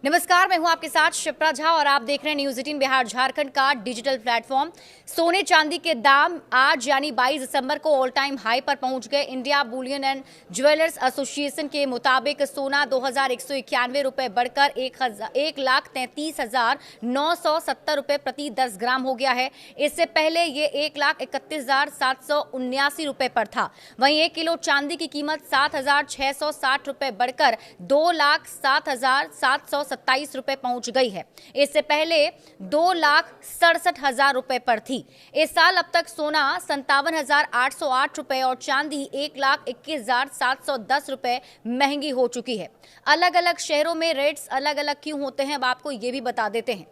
नमस्कार, मैं हूं आपके साथ शिप्रा झा और आप देख रहे हैं न्यूज 18 बिहार झारखंड का डिजिटल प्लेटफॉर्म। सोने चांदी के दाम आज यानी 22 दिसंबर को ऑल टाइम हाई पर पहुंच गए। India Boolean and jewellers association के मुताबिक सोना 2191 रुपए बढ़कर 1,33,970 रुपए प्रति 10 ग्राम हो गया है। इससे पहले ये 1,31,779 रुपए पर था। वहीं 1 किलो चांदी की कीमत 7,660 रुपए बढ़कर 2,07,727 रुपए पहुंच गई है। इससे पहले 2,67,000 रुपए पर थी। इस साल अब तक सोना 57,808 रुपए और चांदी 1,21,710 रुपए महंगी हो चुकी है। अलग अलग शहरों में रेट्स अलग अलग क्यों होते हैं, अब आपको ये भी बता देते हैं।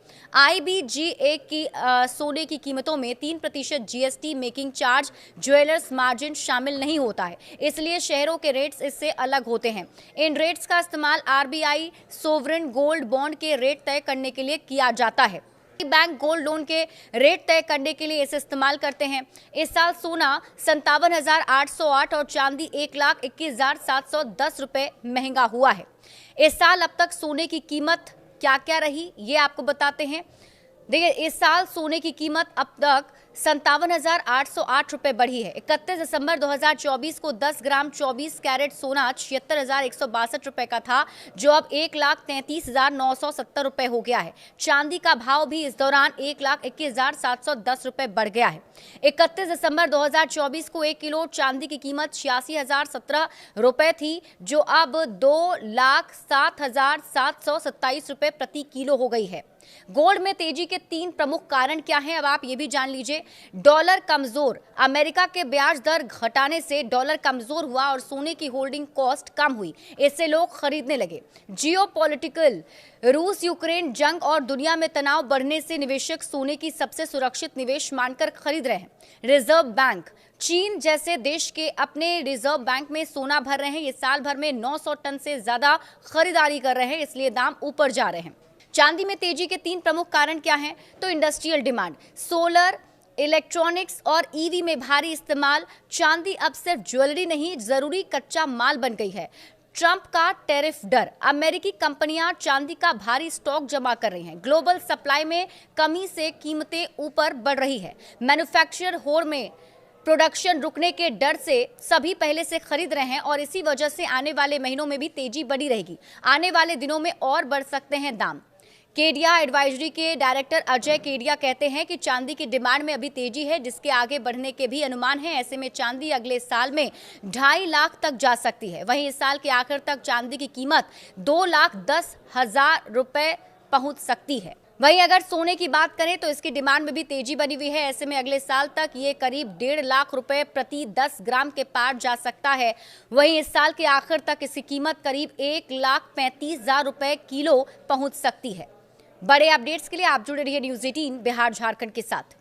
IBGA की सोने की कीमतों में 3% GST making charge jewellers margin शामिल नहीं होता है, इसलिए शहरों के रेट्स इससे अलग होते हैं। इन रेट्स का इस्तेमाल RBI सोवरेन गोल्ड बॉन्ड के रेट तय करने के लिए किया जाता है। बैंक गोल्ड लोन के रेट तय करने के लिए इसे इस्तेमाल करते हैं। इस साल सोना 57,808 और चांदी 1,21,710 रुपए महंगा हुआ है। इस साल अब तक सोने की कीमत क्या क्या रही, ये आपको बताते हैं। देखिए, इस साल सोने की कीमत अब तक 57,808 रुपए बढ़ी है। 31 दिसंबर 2024 को 10 ग्राम 24 कैरेट सोना 76,162 रुपए का था, जो अब 1,33,970 रुपए हो गया है। चांदी का भाव भी इस दौरान 1,21,710 रुपए बढ़ गया है। 31 दिसंबर 2024 को 1 किलो चांदी की कीमत 86,017 रुपए थी, जो अब 2,07,727 रुपए प्रति किलो हो गई है। गोल्ड में तेजी के 3 प्रमुख कारण क्या हैं, अब आप ये भी जान लीजिए। डॉलर कमजोर, अमेरिका के ब्याज दर घटाने से डॉलर कमजोर हुआ और सोने की होल्डिंग कॉस्ट कम हुई, इससे लोग खरीदने लगे। जियोपॉलिटिकल, रूस यूक्रेन जंग और दुनिया में तनाव बढ़ने से निवेशक सोने की सबसे सुरक्षित निवेश मानकर खरीद रहे हैं। रिजर्व बैंक, चीन जैसे देश के अपने रिजर्व बैंक में सोना भर रहे हैं। ये साल भर में 900 टन से ज्यादा खरीदारी कर रहे हैं, इसलिए दाम ऊपर जा रहे हैं। चांदी में तेजी के 3 प्रमुख कारण क्या हैं, तो इंडस्ट्रियल डिमांड, सोलर, इलेक्ट्रॉनिक्स और EV में भारी इस्तेमाल। चांदी अब सिर्फ ज्वेलरी नहीं, जरूरी कच्चा माल बन गई है। ट्रंप का टैरिफ डर, अमेरिकी कंपनियां चांदी का भारी स्टॉक जमा कर रही हैं। ग्लोबल सप्लाई में कमी से कीमतें ऊपर बढ़ रही है। मैन्युफैक्चरर होड़ में प्रोडक्शन रुकने के डर से सभी पहले से खरीद रहे हैं और इसी वजह से आने वाले महीनों में भी तेजी बनी रहेगी। आने वाले दिनों में और बढ़ सकते हैं दाम। केडिया एडवाइजरी के डायरेक्टर अजय केडिया कहते हैं कि चांदी की डिमांड में अभी तेजी है, जिसके आगे बढ़ने के भी अनुमान है। ऐसे में चांदी अगले साल में 2.5 लाख तक जा सकती है। वहीं इस साल के आखिर तक चांदी की कीमत 2,10,000 रुपए पहुंच सकती है। वहीं अगर सोने की बात करें तो इसकी डिमांड में भी तेजी बनी हुई है। ऐसे में अगले साल तक ये करीब 1.5 लाख रुपए प्रति 10 ग्राम के पार जा सकता है। वहीं इस साल के आखिर तक इसकी कीमत करीब 1,35,000 रुपए किलो पहुंच सकती है। बड़े अपडेट्स के लिए आप जुड़े रहिए न्यूज 18 बिहार झारखंड के साथ।